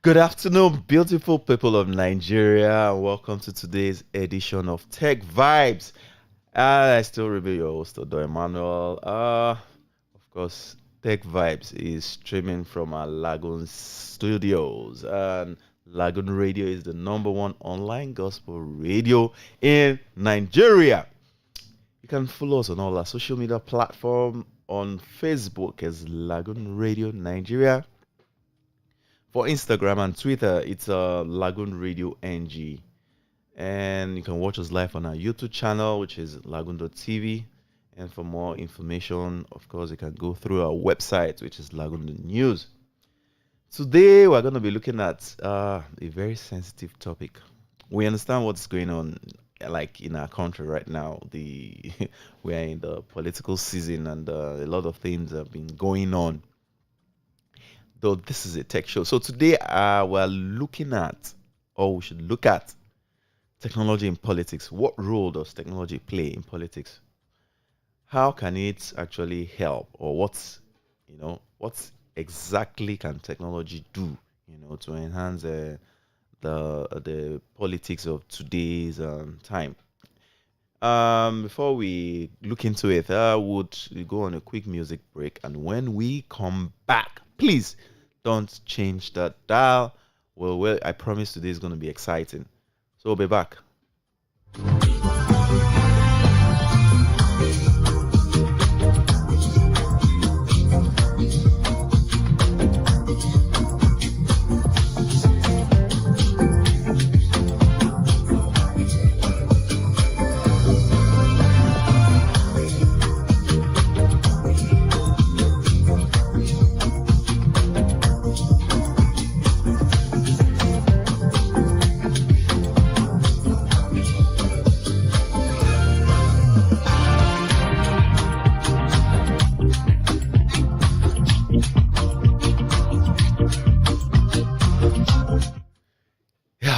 Good afternoon, beautiful people of Nigeria, and welcome to today's edition of Tech Vibes. I still remain your host, Odo Emmanuel. Of course, Tech Vibes is streaming from our Lagoon studios, and Lagoon Radio is the number one online gospel radio in Nigeria. You can follow us on all our social media platform. On Facebook as Lagoon Radio Nigeria. For Instagram and Twitter, it's Lagoonradio.Ng. And you can watch us live on our YouTube channel, which is Lagoon.TV. And for more information, of course, you can go through our website, which is Lagoon News. Today, we're going to be looking at a very sensitive topic. We understand what's going on, like in our country right now. We are in the political season, and a lot of things have been going on. Though this is a tech show, so today we're looking at, or we should look at, technology in politics. What role does technology play in politics? How can it actually help, or what exactly can technology do, to enhance the politics of today's time? Before we look into it, I would go on a quick music break, and when we come back, please don't change that dial. Well, I promise today is going to be exciting. So we'll be back.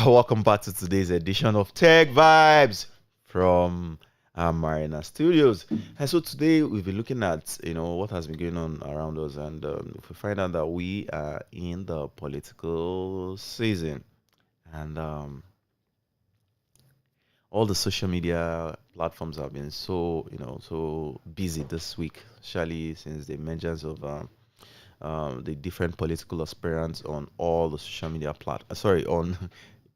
Welcome back to today's edition of Tech Vibes from Marina Studios. And so today we'll be looking at what has been going on around us, and if we find out that we are in the political season, and all the social media platforms have been so busy this week, especially since the emergence of the different political aspirants on all the social media on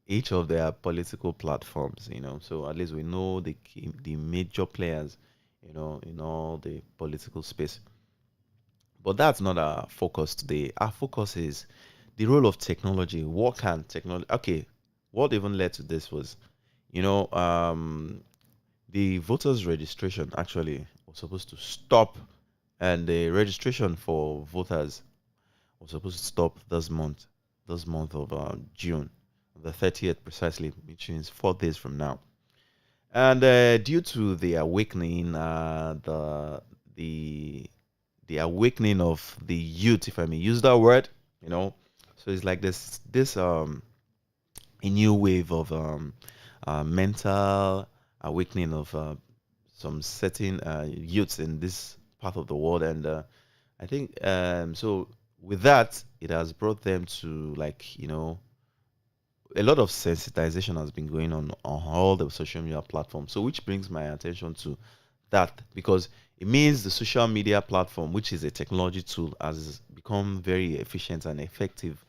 each of their political platforms. So at least we know the major players, in all the political space. But that's not our focus today. Our focus is the role of technology. What can technology? Okay, what even led to this was, you know, um, the voters registration actually was supposed to stop, and the registration for voters was supposed to stop this month of June, the 30th precisely, which means 4 days from now. And due to the awakening, the the awakening of the youth, if I may use that word, you know, so it's like this a new wave of mental awakening of some certain youths in this part of the world, and I think so. With that, it has brought them to, like, a lot of sensitization has been going on all the social media platforms. So which brings my attention to that, because it means the social media platform, which is a technology tool, has become very efficient and effective,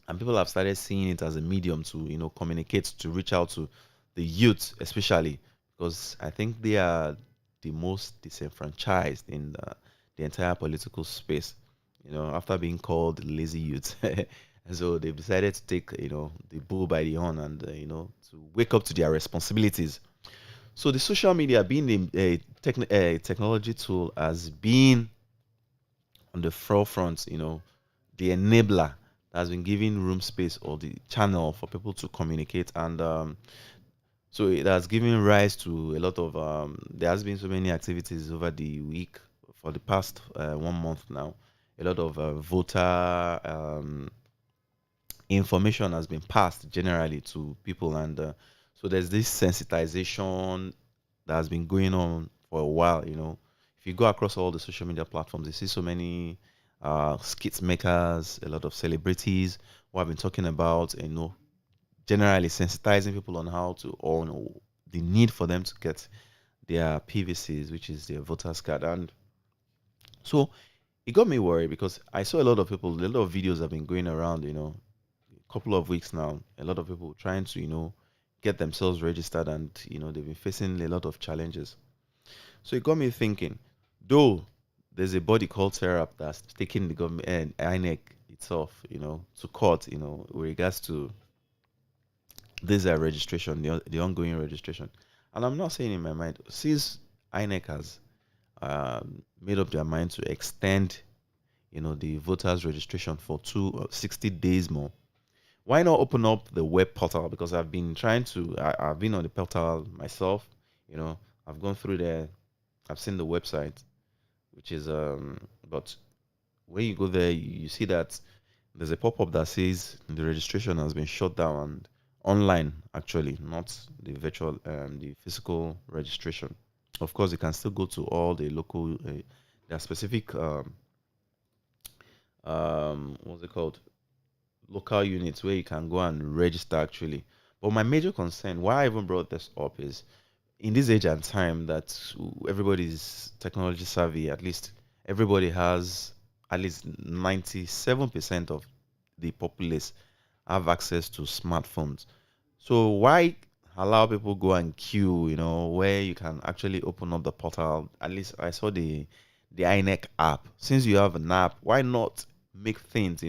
and people have started seeing it as a medium to communicate, to reach out to the youth, especially because I think they are the most disenfranchised in the entire political space, after being called lazy youth. And so they've decided to take, the bull by the horn, and, to wake up to their responsibilities. So the social media, being a technology tool, has been on the forefront, the enabler that has been giving room space, or the channel for people to communicate. And so it has given rise to a lot of, there has been so many activities over the week for the past 1 month now. A lot of voter information has been passed generally to people, and so there's this sensitization that has been going on for a while. If you go across all the social media platforms, you see so many skits makers, a lot of celebrities who have been talking about, generally sensitizing people on how to, or the need for them to get their PVCs, which is their voters card. And so it got me worried because I saw a lot of people, a lot of videos have been going around, a couple of weeks now. A lot of people trying to, get themselves registered, and they've been facing a lot of challenges. So it got me thinking, though there's a body called SERAP that's taking the government and INEC itself, to court, with regards to this registration, the ongoing registration. And I'm not saying in my mind, since INEC has made up their mind to extend, the voters registration for 60 days more. Why not open up the web portal? Because I've been trying to, I've been on the portal myself, you know, I've gone through there, I've seen the website, which is, but when you go there, you see that there's a pop up that says the registration has been shut down, and online, actually, not the virtual, the physical registration. Of course, you can still go to all the local, there are specific, what's it called? Local units where you can go and register actually. But my major concern, why I even brought this up, is in this age and time that everybody's technology savvy, at least everybody has, at least 97% of the populace have access to smartphones. So why allow people go and queue, where you can actually open up the portal? At least I saw the INEC app. Since you have an app, why not make things,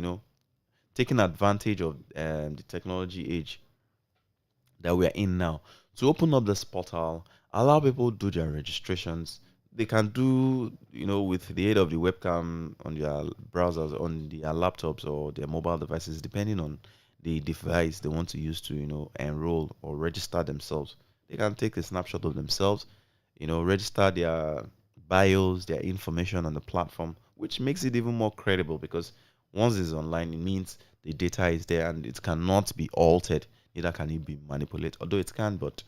taking advantage of the technology age that we are in now, to open up this portal, allow people to do their registrations. They can do, with the aid of the webcam on their browsers, on their laptops or their mobile devices, depending on the device they want to use to, enroll or register themselves. They can take a snapshot of themselves, register their bios, their information on the platform, which makes it even more credible because once it's online, it means the data is there and it cannot be altered, neither can it be manipulated. Although it can, but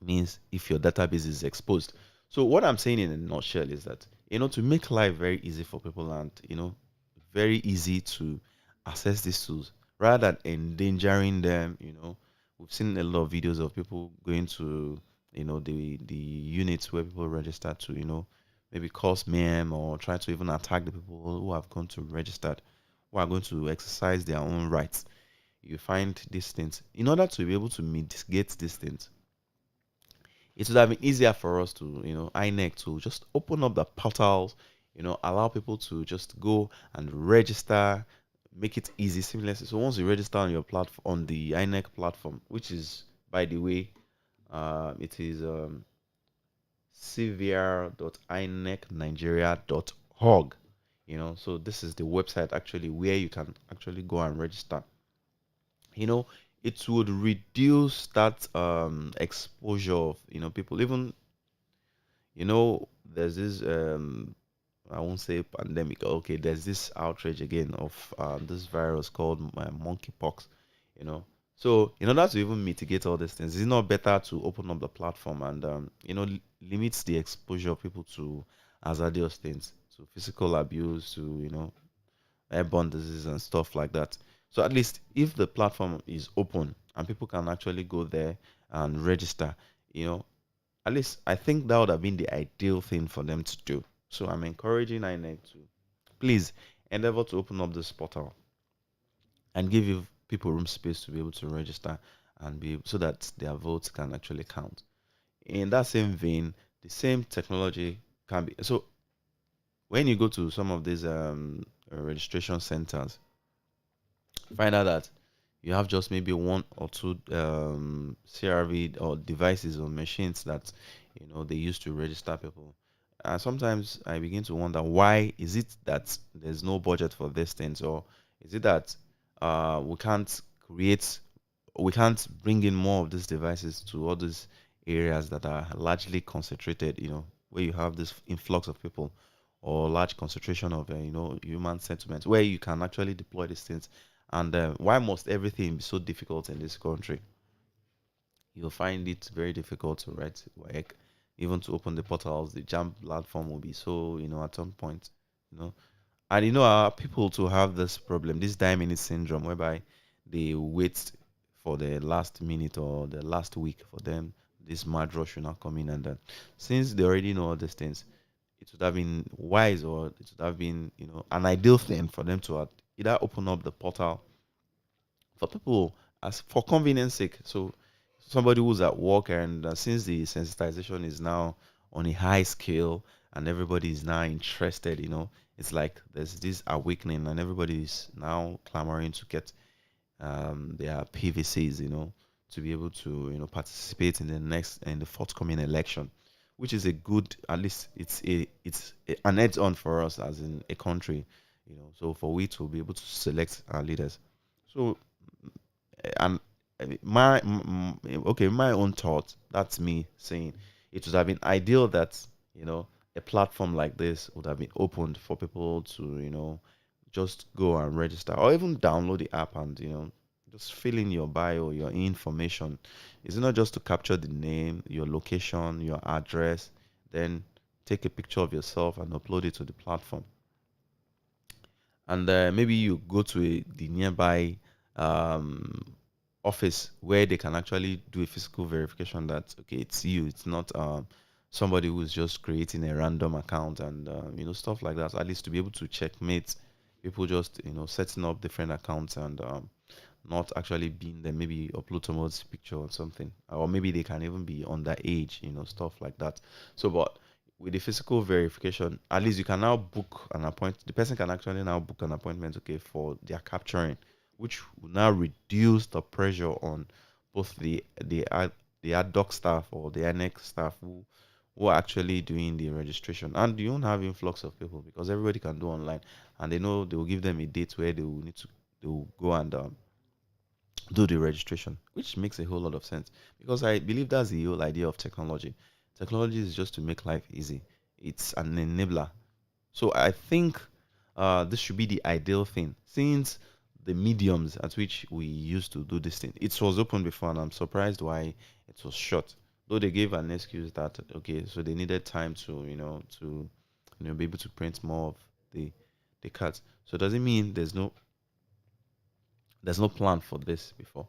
means if your database is exposed. So what I'm saying in a nutshell is that, to make life very easy for people and, very easy to access these tools rather than endangering them, we've seen a lot of videos of people going to, the units where people register to, maybe cause mayhem or try to even attack the people who have gone to register, who are going to exercise their own rights. You find these things in order to be able to mitigate these things. It would have been easier for us to, INEC to just open up the portals, allow people to just go and register, make it easy, seamless. So once you register on your platform, on the INEC platform, which is, by the way, it is cvr.inecnigeria.org. So this is the website actually where you can actually go and register. you know it would reduce that exposure of people. Even there's this I won't say pandemic. Okay, there's this outrage again of this virus called monkeypox. You know, so in order to even mitigate all these things, is it not better to open up the platform and limits the exposure of people to hazardous things, to physical abuse, to airborne diseases and stuff like that. So at least if the platform is open and people can actually go there and register, you know, at least I think that would have been the ideal thing for them to do. So I'm encouraging INEC to please endeavor to open up this portal and give you people room space to be able to register and be so that their votes can actually count. In that same vein, the same technology can be so when you go to some of these registration centers, find out that you have just maybe one or two CRV or devices or machines that they use to register people. And sometimes I begin to wonder, why is it that there's no budget for these things, or is it that we can't create, we can't bring in more of these devices to all these areas that are largely concentrated, where you have this influx of people or large concentration of human sentiments, where you can actually deploy these things. And why must everything be so difficult in this country? You'll find it very difficult to write work, even to open the portals. The jam platform will be so, at some point, you know. And you know, our people to have this problem, this die-minute syndrome, whereby they wait for the last minute or the last week for them, this mad rush will not come in. And then, since they already know all these things, it would have been wise, or it would have been, an ideal thing for them to either open up the portal for people as for convenience sake. So somebody who's at work, and since the sensitization is now on a high scale and everybody is now interested, it's like there's this awakening and everybody is now clamoring to get their PVCs, to be able to participate in the forthcoming election, which is a good, at least an edge on for us as in a country, so for we to be able to select our leaders. So and okay, my own thought, that's me saying it would have been ideal that a platform like this would have been opened for people to just go and register, or even download the app and just fill in your bio, your information. It's not just to capture the name, your location, your address, then take a picture of yourself and upload it to the platform. And maybe you go to the nearby um, office where they can actually do a physical verification that okay, it's you, it's not somebody who's just creating a random account, and stuff like that. At least to be able to checkmate people just setting up different accounts and not actually being there. Maybe upload someone's picture or something, or maybe they can even be underage, stuff like that. So, but with the physical verification, at least you can now book an appointment. The person can actually now book an appointment, okay, for their capturing, which will now reduce the pressure on both the ad hoc staff or the annex staff who are actually doing the registration. And you don't have influx of people because everybody can do online, and they know they will give them a date where they will go and do the registration, which makes a whole lot of sense because I believe that's the whole idea of technology. Technology is just to make life easy. It's an enabler. So I think this should be the ideal thing since the mediums at which we used to do this thing. It was open before, and I'm surprised why it was shut. Though they gave an excuse that okay, so they needed time to be able to print more of the cards. So does it mean there's no plan for this before?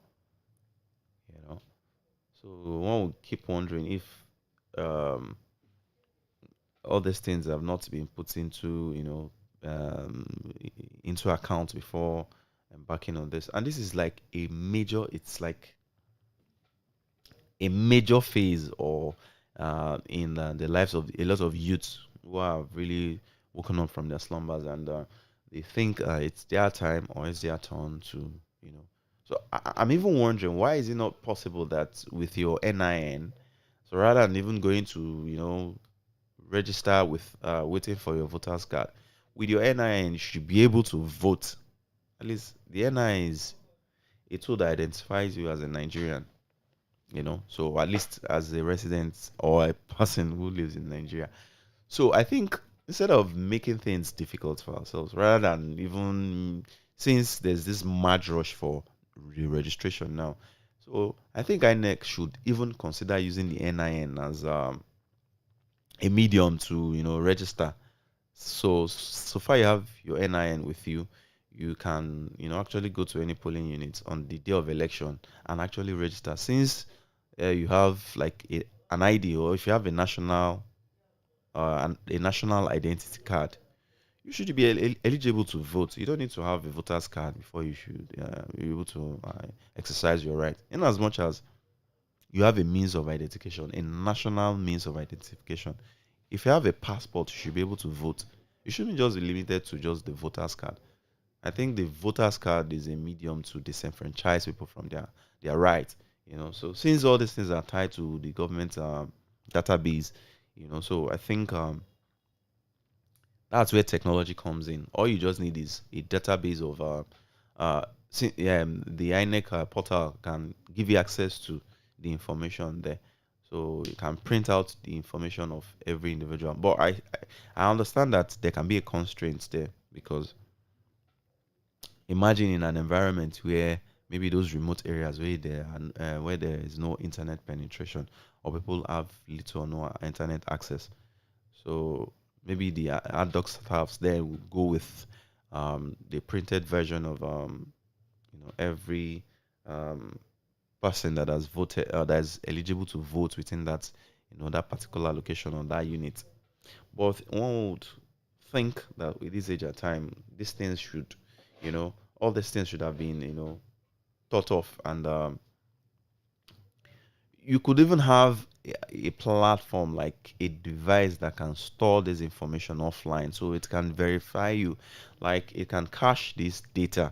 You know. So one would keep wondering if um, all these things have not been put into into account before embarking on this. And this is like it's like a major phase or in the lives of a lot of youths who have really woken up from their slumbers, and they think it's their time or it's their turn to you know so I'm even wondering, why is it not possible that with your NIN, so rather than even going to register with waiting for your voter's card, with your NIN you should be able to vote. At least the NIN is a tool that identifies you as a Nigerian, so at least as a resident or a person who lives in Nigeria. So I think instead of making things difficult for ourselves, rather than even, since there's this mad rush for re-registration now, so I think INEC should even consider using the NIN as a medium to register. So far you have your NIN with you, you can actually go to any polling unit on the day of election and actually register. Since you have like an ID, or if you have a national identity card, you should be eligible to vote. You don't need to have a voter's card before you should be able to exercise your right. In as much as you have a means of identification, a national means of identification. If you have a passport, you should be able to vote. You shouldn't just be limited to just the voter's card. I think the voter's card is a medium to disenfranchise people from their rights. So since all these things are tied to the government database, so I think that's where technology comes in. All you just need is a database of the INEC portal can give you access to the information there. So you can print out the information of every individual. But I understand that there can be a constraint there because imagine in an environment where maybe those remote areas where there is no internet penetration, or people have little or no internet access. So maybe the ad hoc staffs then will go with the printed version of every um, person that has voted that is eligible to vote within that that particular location or that unit. But one would think that with this age at time, these things should, all these things should have been thought of, and you could even have a platform like a device that can store this information offline, so it can verify you, like it can cache this data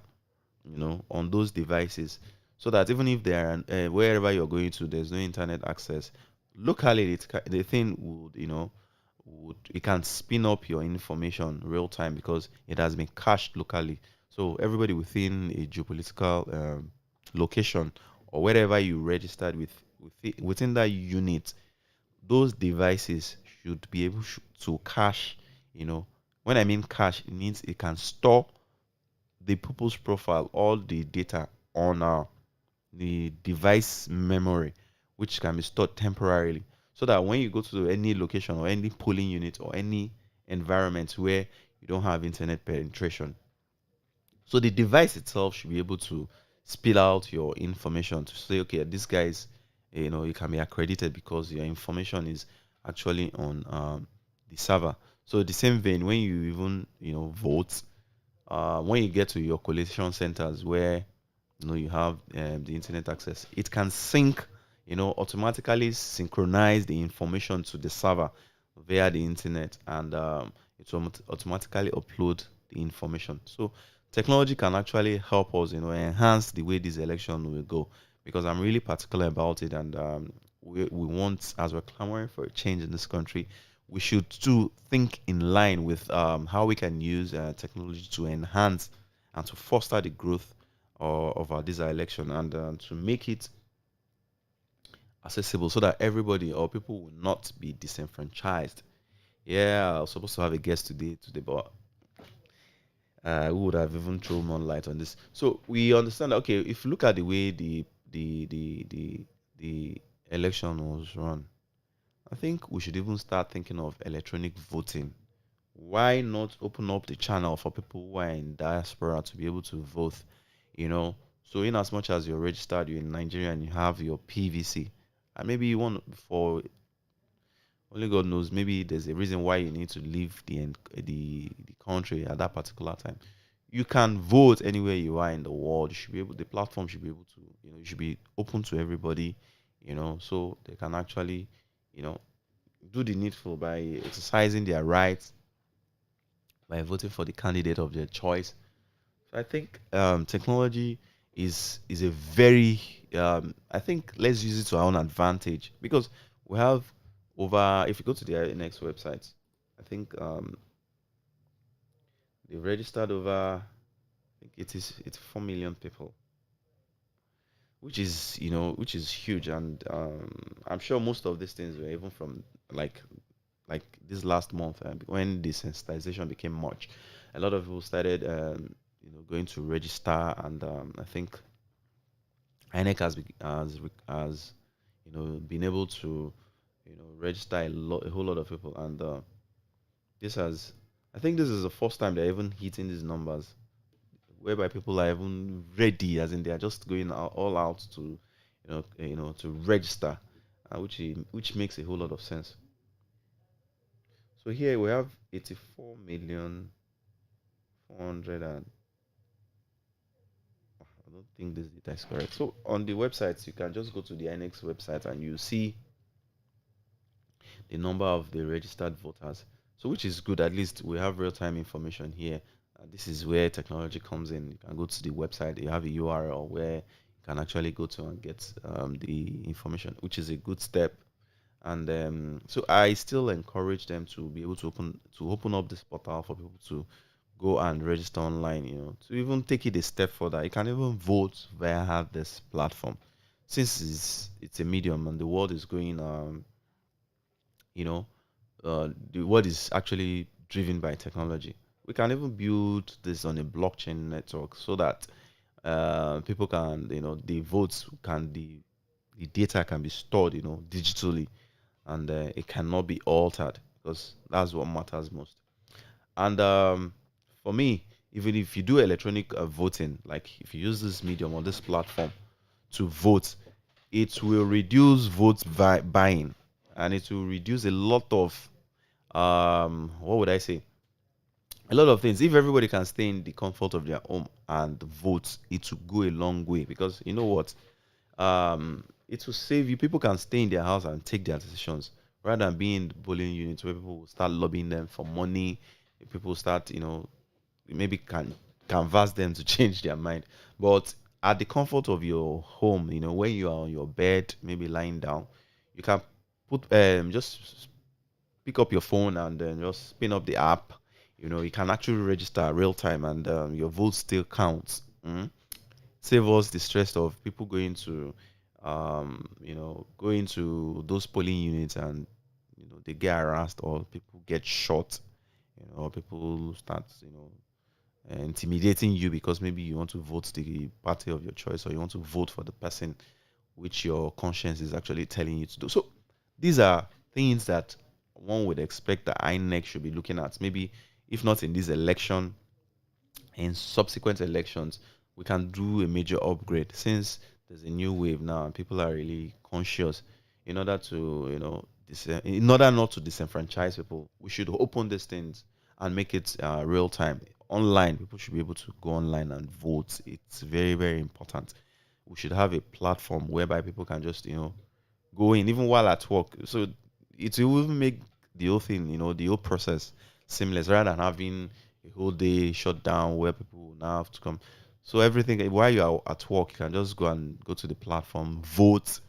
on those devices, so that even if they are wherever you're going to, there's no internet access. Locally, the thing would, it can spin up your information real time because it has been cached locally. So everybody within a geopolitical location or wherever you registered within that unit, those devices should be able to cache. You know, when I mean cache, it means it can store the purpose profile, all the data on the device memory, which can be stored temporarily, so that when you go to any location or any polling unit or any environment where you don't have internet penetration, so the device itself should be able to spill out your information to say, okay, this guy's, you can be accredited because your information is actually on the server. So the same vein, when you even vote, when you get to your collation centers where you have the internet access, it can sync, automatically synchronize the information to the server via the internet, and it will automatically upload the information. So technology can actually help us, enhance the way this election will go, because I'm really particular about it, and we want, as we're clamoring for a change in this country, we should too think in line with how we can use technology to enhance and to foster the growth of our this election, and to make it accessible so that everybody or people will not be disenfranchised. Yeah, I was supposed to have a guest today, but who would have even thrown more light on this. So we understand that, okay, if you look at the way the election was run, I think we should even start thinking of electronic voting. Why not open up the channel for people who are in diaspora to be able to vote? you know so in as much as you're registered, you're in Nigeria and you have your PVC, and maybe you want, for only God knows, maybe there's a reason why you need to leave the country at that particular time. You can vote anywhere you are in the world. You should be able The platform should be able to, you should be open to everybody, so they can actually, you know do the needful by exercising their rights by voting for the candidate of their choice. So I think technology is a very, I think let's use it to our own advantage, because we have over, if you go to their next website, I think they've registered over, I think it's 4 million people, which is huge, and I'm sure most of these things were even from, like like this last month, when the sensitization became much. A lot of people started going to register, and I think INEC has been able to register a whole lot of people, and this has I think this is the first time they're even hitting these numbers, whereby people are even ready, as in they are just going all out to to register, which makes a whole lot of sense. So here we have 84 million 400 and I don't think this data is correct. So on the websites, you can just go to the INEX website and you see the number of the registered voters. So which is good. At least we have real-time information here. This is where technology comes in. You can go to the website. You have a URL where you can actually go to and get the information, which is a good step. And so I still encourage them to be able to open up this portal for people to go and register online. To even take it a step further, you can even vote via this platform, since it's a medium and the world is going you know the world is actually driven by technology. We can even build this on a blockchain network, so that people can, the votes can the data can be stored digitally, and it cannot be altered. because that's what matters most. And for me, even if you do electronic voting, like if you use this medium or this platform to vote, it will reduce buying, and it will reduce a lot of what would I say? A lot of things. If everybody can stay in the comfort of their home and vote, it will go a long way, because you know what? It will save you. People can stay in their house and take their decisions rather than being in the polling units where people will start lobbying them for money. People start, maybe can canvas them to change their mind. But at the comfort of your home, when you are on your bed, maybe lying down, you can put just pick up your phone and then just spin up the app. You can actually register real time, and your vote still counts. Save us the stress of people going to those polling units, and they get harassed, or people get shot, or people start intimidating you because maybe you want to vote the party of your choice, or you want to vote for the person which your conscience is actually telling you to do. So these are things that one would expect the INEC should be looking at. Maybe if not in this election, in subsequent elections, we can do a major upgrade, since there's a new wave now and people are really conscious. In order to, in order not to disenfranchise people, we should open these things and make it real time. Online, people should be able to go online and vote. It's very, very important. We should have a platform whereby people can just, go in even while at work. So it will even make the whole thing, the whole process seamless, rather than having a whole day shut down where people will now have to come. So everything while you are at work, you can just go to the platform, vote,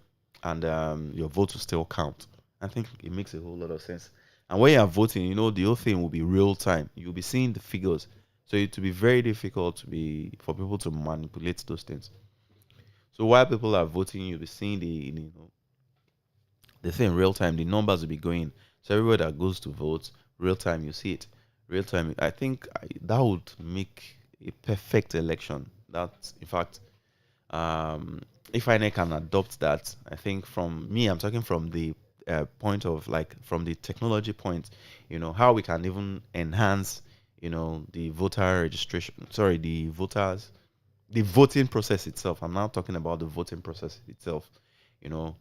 and your vote will still count. I think it makes a whole lot of sense. And when you are voting, the whole thing will be real time. You'll be seeing the figures. So it will be very difficult for people to manipulate those things. So while people are voting, you'll be seeing the thing real time. The numbers will be going. So everybody that goes to vote, real time, you see it. Real time. I think that would make a perfect election. That, in fact, if INEC can adopt that, I think from me, I'm talking from the point of, like, from the technology point, how we can even enhance, the voter registration. Sorry, the voting process itself. I'm now talking about the voting process itself. You know,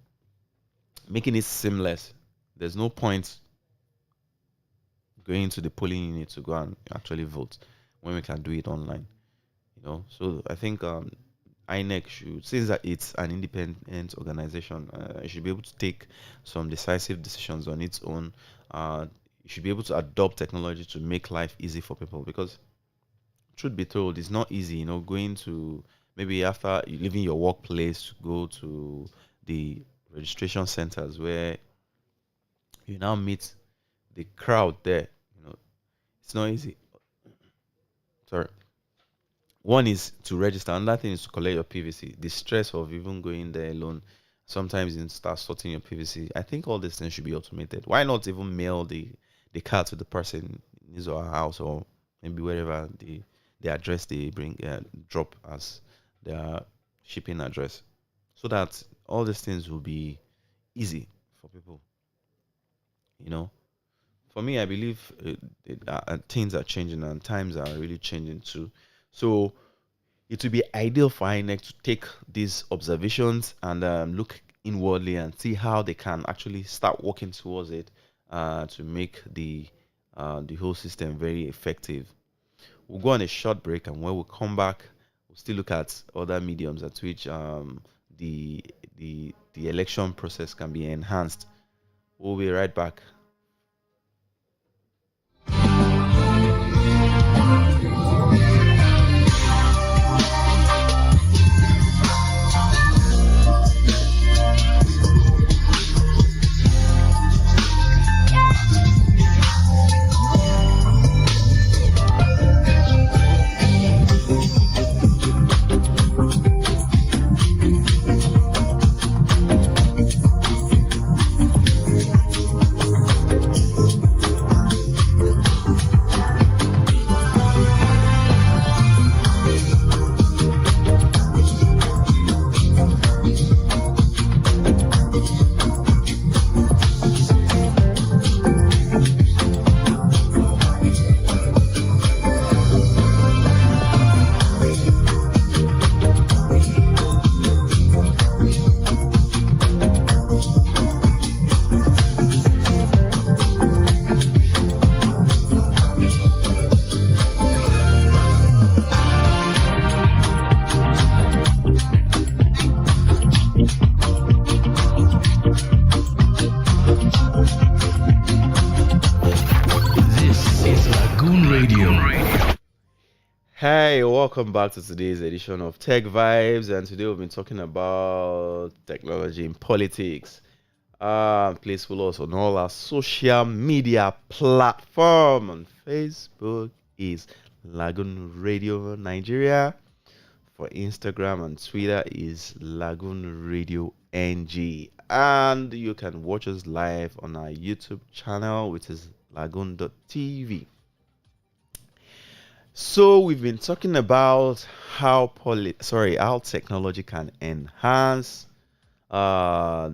making it seamless. There's no point going to the polling unit to go and actually vote when we can do it online. So I think INEC should, since that it's an independent organization, it should be able to take some decisive decisions on its own. It should be able to adopt technology to make life easy for people, because truth be told, it's not easy, going to, maybe after you leaving your workplace, to go to the registration centers where you now meet the crowd there. It's not easy. Sorry. One is to register, another thing is to collect your PVC. The stress of even going there alone, sometimes you start sorting your PVC. I think all these things should be automated. Why not even mail the card to the person in his or her house, or maybe wherever the address they drop as their shipping address, so that all these things will be easy for people. For me, I believe things are changing and times are really changing too. So it would be ideal for INEC to take these observations and look inwardly and see how they can actually start working towards it, to make the whole system very effective. We'll go on a short break, and when we come back, we'll still look at other mediums at which the election process can be enhanced. We'll be right back. Hey, welcome back to today's edition of Tech Vibes, and today we've been talking about technology in politics. Please follow us on all our social media platform. On Facebook is Lagoon Radio Nigeria. For Instagram and Twitter is Lagoonradio.Ng. And you can watch us live on our YouTube channel, which is Lagoon.TV. So we've been talking about how technology can enhance uh,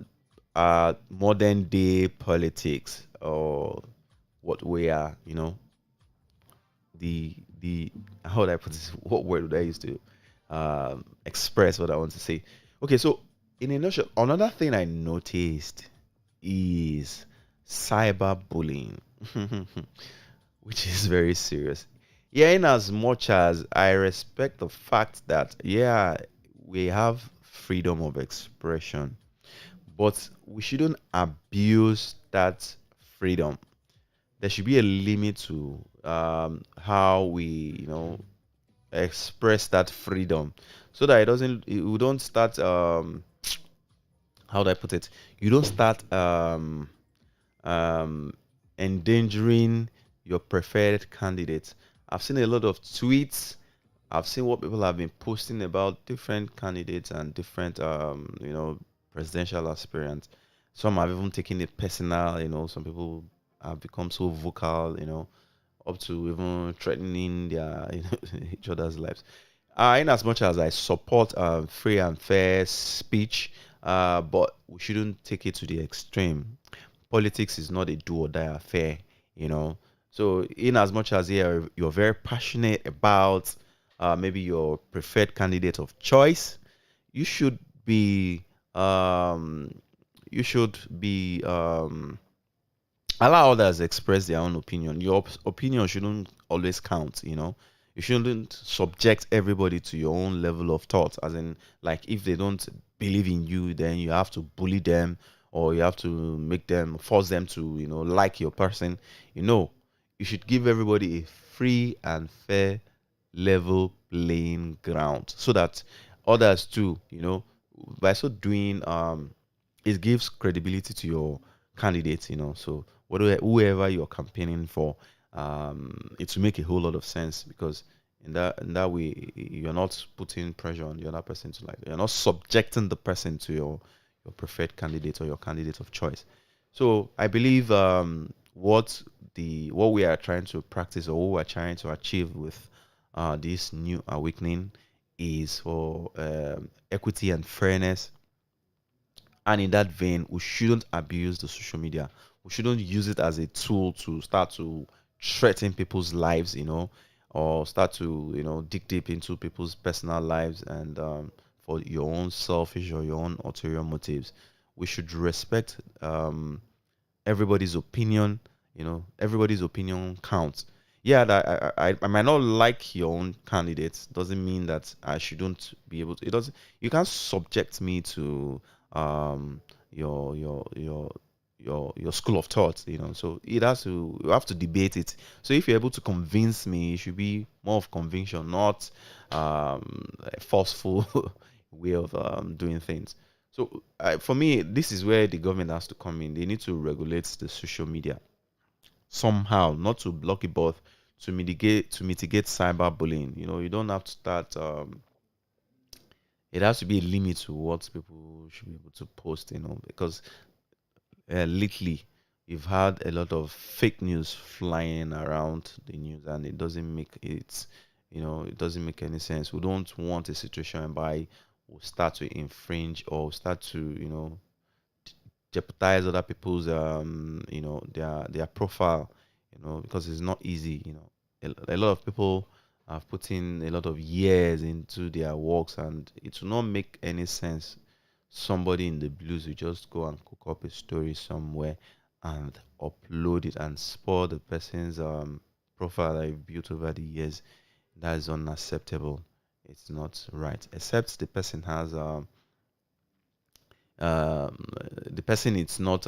modern day politics, or what we are, the how would I put this? What word would I use to express what I want to say? Okay, so in a nutshell, another thing I noticed is cyberbullying, which is very serious. Yeah, in as much as I respect the fact that, yeah, we have freedom of expression, but we shouldn't abuse that freedom. There should be a limit to how we, express that freedom, so that we don't start, how do I put it? You don't start um, endangering your preferred candidates. I've seen a lot of tweets. I've seen what people have been posting about different candidates and different, presidential aspirants. Some have even taken it personal. Some people have become so vocal. Up to even threatening their, each other's lives. In as much as I support free and fair speech, but we shouldn't take it to the extreme. Politics is not a do or die affair, you know. So, in as much as you're very passionate about maybe your preferred candidate of choice, you should be um, you should be allow others express their own opinion. Your opinion shouldn't always count, You shouldn't subject everybody to your own level of thought, as in, like, if they don't believe in you, then you have to bully them, or you have to force them to, like your person. You know, you should give everybody a free and fair level playing ground, so that others too, by so doing, it gives credibility to your candidate, so whoever you're campaigning for, it will make a whole lot of sense, because in that way you're not putting pressure on the other person to, like, you're not subjecting the person to your preferred candidate or your candidate of choice. So I believe, what we are trying to practice, or what we're trying to achieve with this new awakening, is for equity and fairness. And in that vein, we shouldn't abuse the social media. We shouldn't use it as a tool to start to threaten people's lives, or start to, dig deep into people's personal lives, and for your own selfish or your own ulterior motives. We should respect everybody's opinion. Everybody's opinion counts. Yeah, that I might not like your own candidates, doesn't mean that I shouldn't be able to. It doesn't. You can't subject me to um your school of thought. So you have to debate it. So if you're able to convince me, it should be more of conviction, not a forceful way of doing things. So for me, this is where the government has to come in. They need to regulate the social media somehow, not to block it, but to mitigate cyberbullying. You don't have to start. It has to be a limit to what people should be able to post. Because lately you've had a lot of fake news flying around the news, and it doesn't make any sense. We don't want a situation whereby we start to infringe, or start to, jeopardize other people's, their profile, because it's not easy. A lot of people have put in a lot of years into their works, and it will not make any sense. Somebody in the blues will just go and cook up a story somewhere and upload it and spoil the person's profile that you've built over the years. That is unacceptable. It's not right, except um, the person is not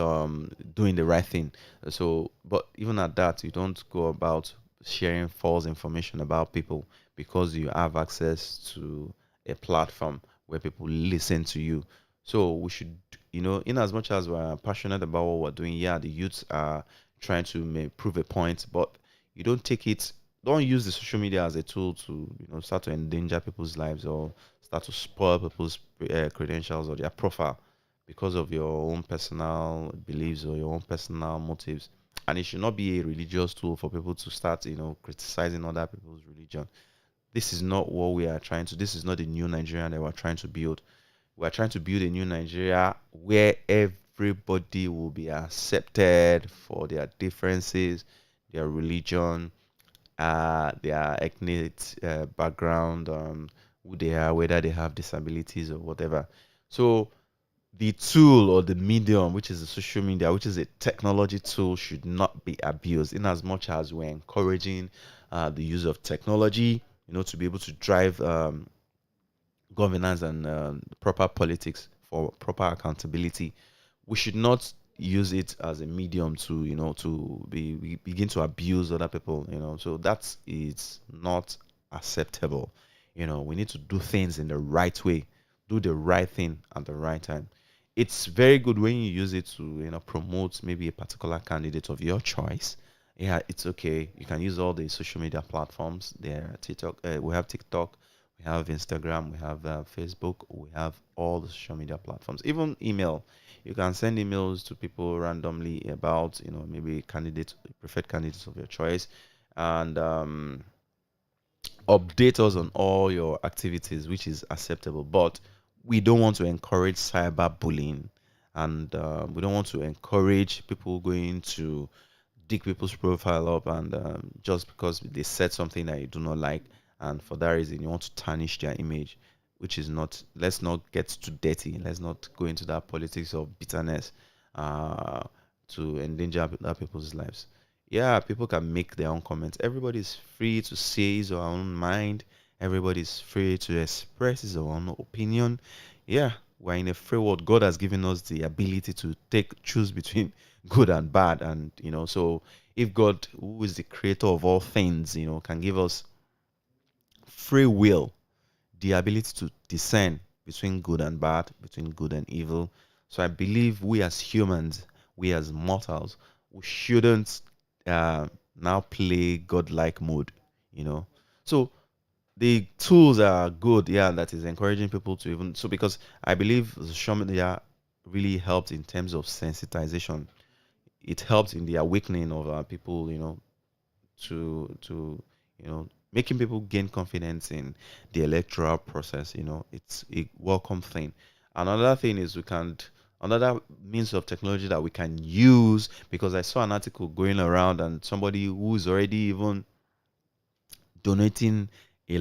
doing the right thing. So, but even at that, you don't go about sharing false information about people because you have access to a platform where people listen to you. So we should, in as much as we're passionate about what we're doing, yeah, the youths are trying to prove a point, but you don't use the social media as a tool to, start to endanger people's lives or start to spoil people's credentials or their profile because of your own personal beliefs or your own personal motives. And it should not be a religious tool for people to start, criticizing other people's religion. This is not what we are trying to. This is not the new Nigeria that we're trying to build. We're trying to build a new Nigeria where everybody will be accepted for their differences, their religion, their ethnic background, who they are, whether they have disabilities or whatever. So the tool or the medium, which is the social media, which is a technology tool, should not be abused. In as much as we're encouraging the use of technology, to be able to drive governance and proper politics for proper accountability, we should not use it as a medium to begin to abuse other people. So that is not acceptable. We need to do things in the right way, do the right thing at the right time. It's very good when you use it to promote maybe a particular candidate of your choice. Yeah, it's okay. You can use all the social media platforms there. TikTok, we have TikTok, we have Instagram, we have Facebook, we have all the social media platforms, even email. You can send emails to people randomly about maybe candidates, preferred candidates of your choice, and update us on all your activities, which is acceptable. But we don't want to encourage cyberbullying, and we don't want to encourage people going to dig people's profile up, and just because they said something that you do not like, and for that reason you want to tarnish their image, which is not. Let's not get too dirty. Let's not go into that politics of bitterness uh, to endanger other people's lives. Yeah, people can make their own comments. Everybody's free to say his or her own mind. Everybody's free to express his or her own opinion. Yeah, we're in a free world. God has given us the ability to choose between good and bad, and so if God, who is the creator of all things, can give us free will, the ability to discern between good and bad, between good and evil. So I believe we as humans, we as mortals, we shouldn't uh, now play godlike mode, you know. So the tools are good, yeah, that is encouraging people to even so, because I believe social media really helped in terms of sensitization. It helped in the awakening of people, to making people gain confidence in the electoral process. It's a welcome thing. Another thing is another means of technology that we can use, because I saw an article going around and somebody who's already even donating a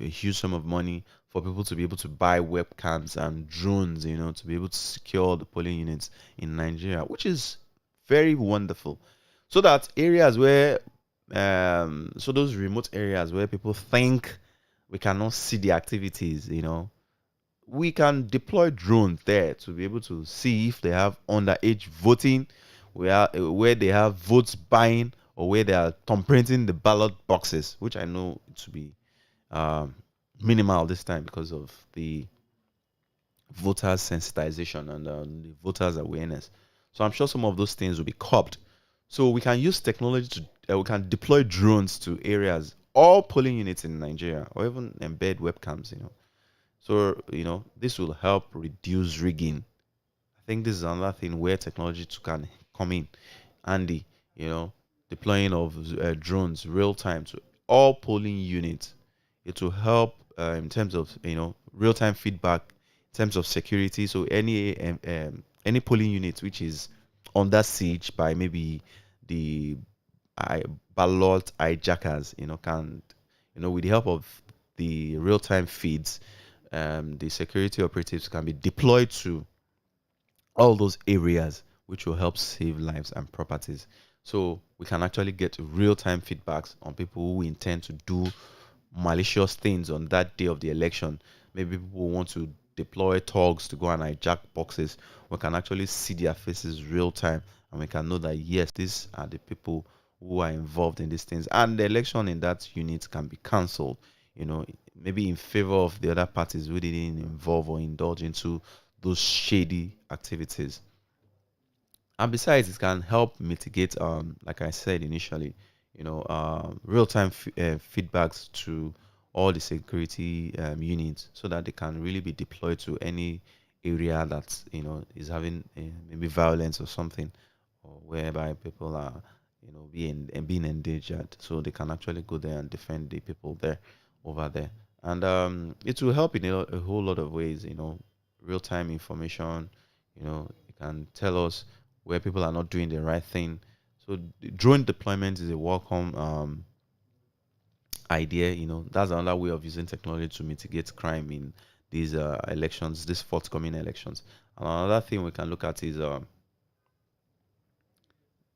huge sum of money for people to be able to buy webcams and drones, to be able to secure the polling units in Nigeria, which is very wonderful. So that areas where, so those remote areas where people think we cannot see the activities, we can deploy drones there to be able to see if they have underage voting, where they have votes buying, or where they are thumbprinting the ballot boxes, which I know to be um, minimal this time because of the voters sensitization and the voters awareness. So I'm sure some of those things will be curbed. So we can use technology to we can deploy drones to areas, all polling units in Nigeria, or even embed webcams. So this will help reduce rigging. I think this is another thing where technology can come in handy. You know, deploying of drones real time to all polling units. It will help in terms of real time feedback, in terms of security. So any polling unit which is under siege by maybe the I, ballot hijackers, can with the help of the real time feeds, the security operatives can be deployed to all those areas, which will help save lives and properties. So we can actually get real-time feedbacks on people who intend to do malicious things on that day of the election. Maybe people want to deploy thugs to go and hijack boxes. We can actually see their faces real time, and we can know that yes, these are the people who are involved in these things, and the election in that unit can be cancelled, maybe in favor of the other parties who didn't involve or indulge into those shady activities. And besides, it can help mitigate, like I said initially, real-time feedbacks to all the security units, so that they can really be deployed to any area that is having maybe violence or something, or whereby people are being endangered, so they can actually go there and defend the people there, over there. And it will help in a whole lot of ways. Real-time information, it can tell us where people are not doing the right thing. So the drone deployment is a welcome idea. That's another way of using technology to mitigate crime in these elections, these forthcoming elections. And another thing we can look at is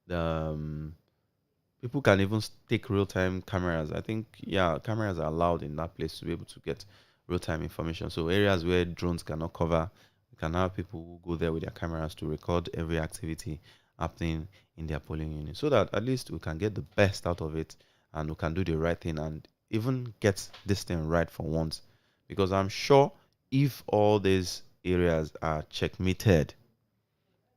the people can even take real-time cameras. I think, yeah, cameras are allowed in that place to be able to get real-time information. So areas where drones cannot cover, we can have people who go there with their cameras to record every activity happening in their polling unit, so that at least we can get the best out of it, and we can do the right thing and even get this thing right for once. Because I'm sure if all these areas are checkmated,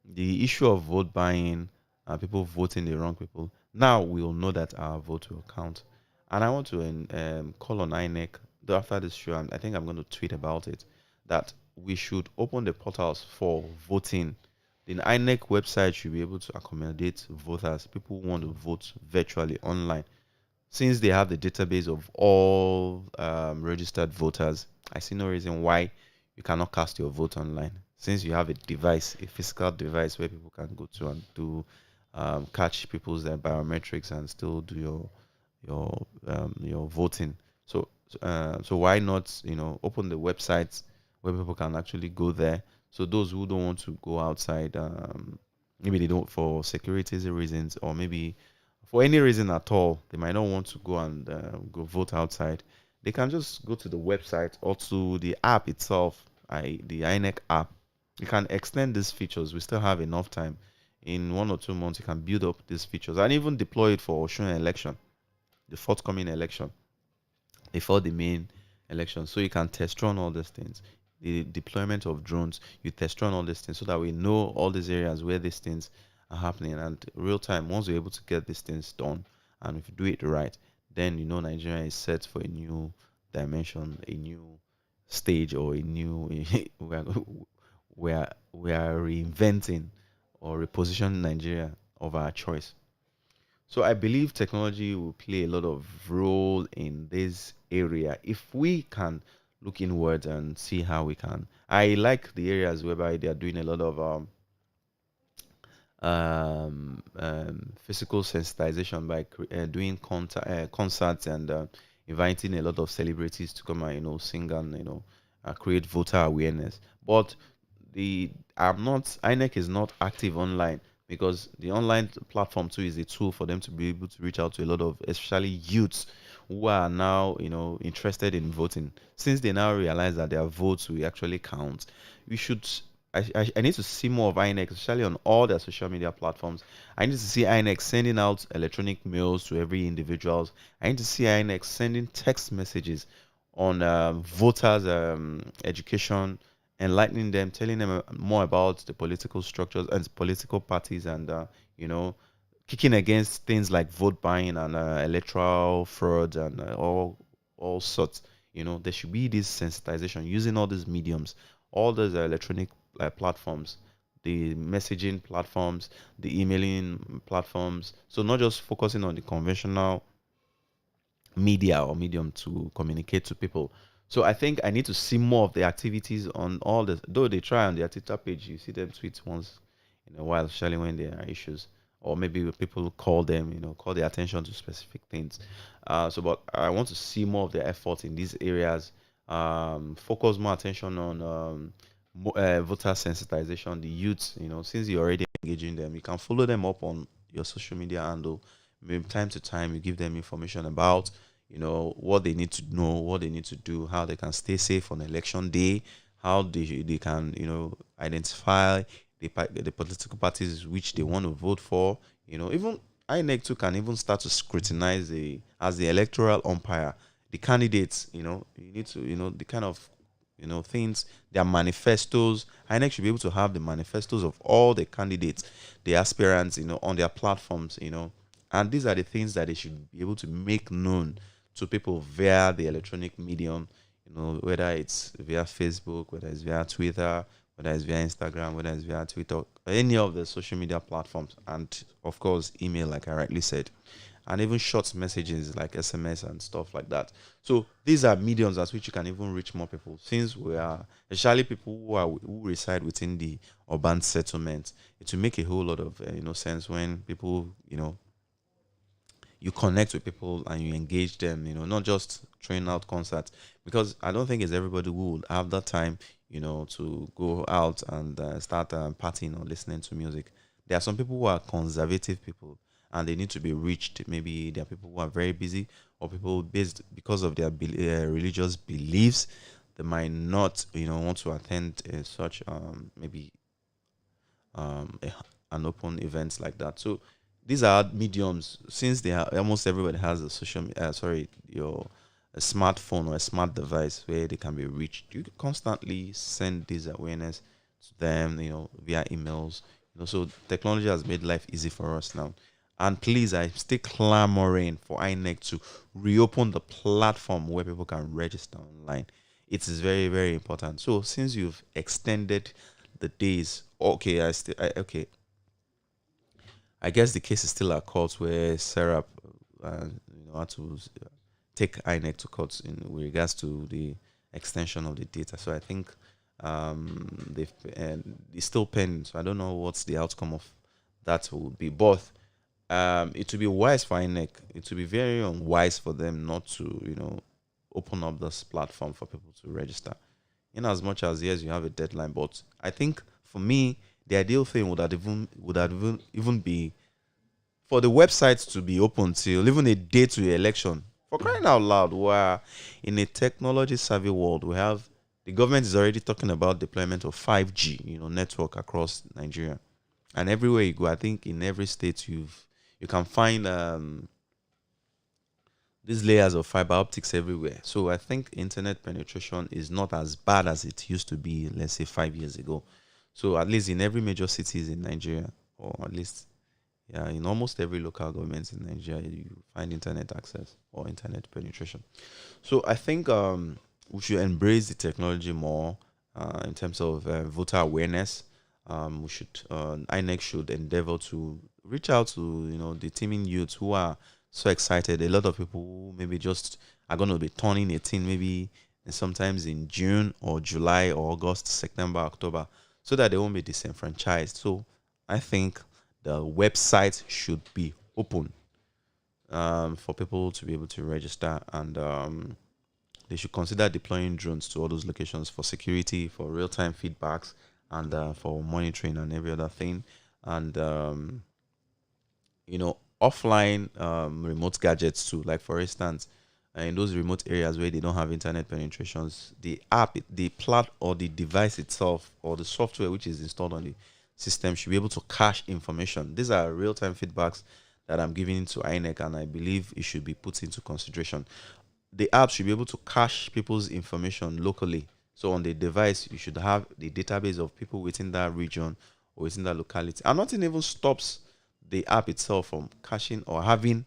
the issue of vote buying and people voting the wrong people, now we'll know that our vote will count. And I want to call on INEC, though after this show, I think I'm going to tweet about it, that we should open the portals for voting. The INEC website should be able to accommodate voters, people who want to vote virtually online, since they have the database of all registered voters. I see no reason why you cannot cast your vote online. Since you have a device, a physical device where people can go to and do catch people's biometrics and still do your voting. So why not open the websites where people can actually go there? So those who don't want to go outside, maybe they don't for security reasons, or maybe for any reason at all, they might not want to go and go vote outside. They can just go to the website or to the app itself, the INEC app. You can extend these features. We still have enough time. In 1 or 2 months, you can build up these features and even deploy it for Osun election, the forthcoming election, before the main election. So you can test run all these things. The deployment of drones, you test run all these things so that we know all these areas where these things are happening, and real time. Once we're able to get these things done, and if you do it right, then Nigeria is set for a new dimension, a new stage, or a new we are, we are reinventing or repositioning Nigeria of our choice. So I believe technology will play a lot of role in this area if we can look inward and see how we can. I like the areas whereby they are doing a lot of physical sensitization by doing concerts and inviting a lot of celebrities to come and sing and create voter awareness. But the I'm not INEC is not active online, because the online platform too is a tool for them to be able to reach out to a lot of especially youths who are now interested in voting. Since they now realize that their votes will actually count, we should I need to see more of INEC, especially on all their social media platforms. I need to see INEC sending out electronic mails to every individuals. I need to see INEC sending text messages on voters' education, enlightening them, telling them more about the political structures and political parties, and you know, kicking against things like vote buying and electoral fraud and all sorts. There should be this sensitization using all these mediums, all those electronic platforms, the messaging platforms, the emailing platforms. So not just focusing on the conventional media or medium to communicate to people. So I think I need to see more of the activities on all this. Though they try on their Twitter page, you see them tweet once in a while, especially when there are issues, or maybe when people call them, call their attention to specific things. But I want to see more of their effort in these areas. Focus more attention on voter sensitization, the youths. Since you're already engaging them, you can follow them up on your social media handle. Maybe time to time, you give them information about what they need to know, what they need to do, how they can stay safe on election day, how they can identify the political parties which they want to vote for. Even INEC too can even start to scrutinize as the electoral umpire, the candidates. You need to, the kind of, things, their manifestos. INEC should be able to have the manifestos of all the candidates, the aspirants, on their platforms. And these are the things that they should be able to make known to people via the electronic medium. Whether it's via Facebook, whether it's via Twitter, whether it's via Instagram, whether it's via Twitter, any of the social media platforms, and of course, email, like I rightly said, and even short messages like SMS and stuff like that. So these are mediums at which you can even reach more people. Since we are, especially people who reside within the urban settlements, it will make a whole lot of sense when people you connect with people and you engage them, not just throwing out concerts. Because I don't think it's everybody who would have that time, to go out and start partying or listening to music. There are some people who are conservative people and they need to be reached. Maybe there are people who are very busy, or people based because of their religious beliefs, they might not, want to attend such maybe an open event like that. So these are mediums. Since they are almost everybody has a your a smartphone or a smart device where they can be reached. You can constantly send this awareness to them, via emails. So technology has made life easy for us now. And please, I still clamoring for INEC to reopen the platform where people can register online. It is very, very important. So since you've extended the days, okay, I guess the case is still at court where Sarah, had to take INEC to court in with regards to the extension of the data. So I think they've it's still pending. So I don't know what's the outcome of that will be. But it would be wise for INEC. It would be very unwise for them not to, open up this platform for people to register. In as much as yes, you have a deadline, but I think for me, the ideal thing would have even be for the website to be open till even a day to the election. For crying out loud, where in a technology savvy world, we have the government is already talking about deployment of 5G, network across Nigeria, and everywhere you go, I think in every state you can find these layers of fiber optics everywhere. So I think internet penetration is not as bad as it used to be, let's say 5 years ago. So at least in every major cities in Nigeria, or at least yeah, in almost every local government in Nigeria, you find internet access or internet penetration. So I think we should embrace the technology more in terms of voter awareness. We should INEC should endeavor to reach out to the teeming youths who are so excited. A lot of people who maybe just are going to be turning 18, maybe sometimes in June or July or August, September, October, so that they won't be disenfranchised. So I think the website should be open for people to be able to register, and they should consider deploying drones to all those locations for security, for real-time feedbacks, and for monitoring and every other thing. And offline remote gadgets too. Like for instance, in those remote areas where they don't have internet penetrations, the app, the plat or the device itself, or the software which is installed on the system should be able to cache information. These are real-time feedbacks that I'm giving to INEC, and I believe it should be put into consideration. The app should be able to cache people's information locally. So on the device, you should have the database of people within that region or within that locality. And nothing even stops the app itself from caching or having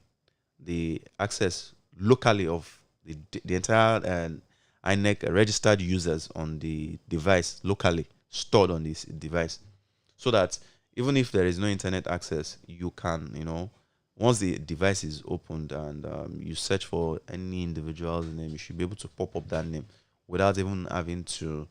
the access locally of the entire INEC registered users on the device locally stored on this device, so that even if there is no internet access, you can, once the device is opened and you search for any individual's name, you should be able to pop up that name without even having to,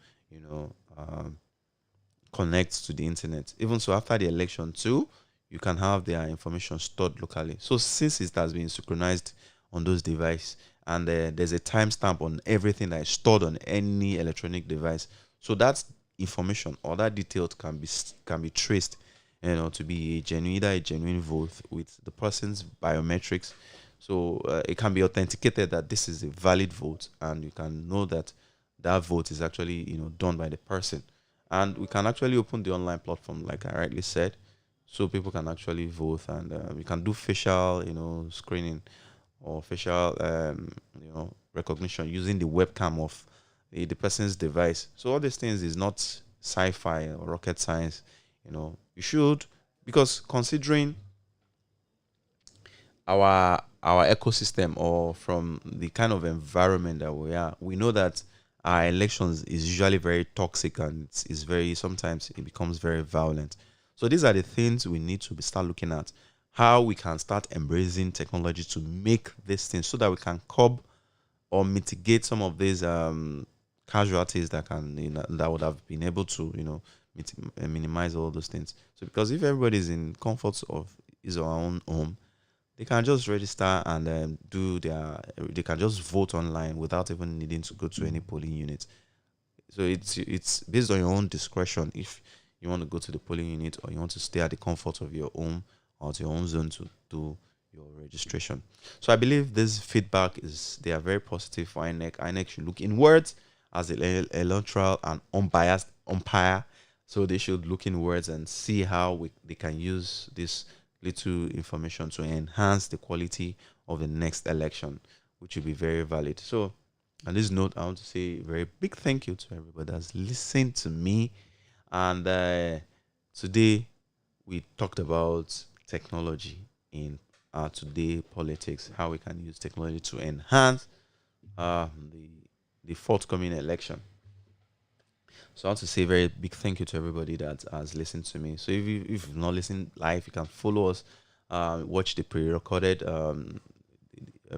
connect to the internet. Even so, after the election too, you can have their information stored locally. So since it has been synchronized on those devices, and there's a timestamp on everything that is stored on any electronic device, so that information or that details can be traced, to be either a genuine vote with the person's biometrics. So it can be authenticated that this is a valid vote, and you can know that that vote is actually done by the person. And we can actually open the online platform, like I rightly said, so people can actually vote, and we can do facial, screening, or facial, recognition using the webcam of the person's device. So all these things is not sci-fi or rocket science. You should, because considering our ecosystem, or from the kind of environment that we are, we know that our elections is usually very toxic, and it's very, sometimes it becomes very violent. So these are the things we need to start looking at, how we can start embracing technology to make these things, so that we can curb or mitigate some of these casualties that can, that would have been able to, minimize all those things. So because if everybody's in comforts of his or her own home, they can just register and they can just vote online without even needing to go to any polling unit. So it's based on your own discretion if you want to go to the polling unit, or you want to stay at the comfort of your home or to your own zone to do your registration. So I believe this feedback is, they are very positive for INEC. INEC should look inwards as electoral and unbiased umpire. So they should look inwards and see how they can use this little information to enhance the quality of the next election, which will be very valid. So on this note, I want to say a very big thank you to everybody that's listened to me. And today we talked about technology in today politics, how we can use technology to enhance the forthcoming election. So I want to say a very big thank you to everybody that has listened to me. So if you've not listened live, you can follow us, watch the pre-recorded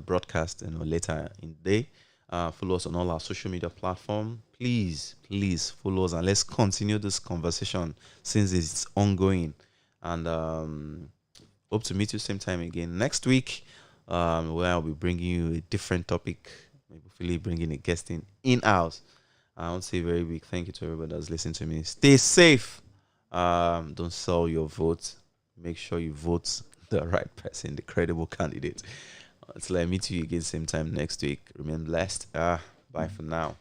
broadcast, later in the day. Follow us on all our social media platform. Please follow us, and let's continue this conversation since it's ongoing. And hope to meet you same time again next week, where I'll be bringing you a different topic. Maybe hopefully bringing a guest in-house. I want to say a very big thank you to everybody that's listening to me. Stay safe. Don't sell your vote. Make sure you vote the right person, the credible candidate. Until I meet you again same time next week. Remain blessed. Bye for now.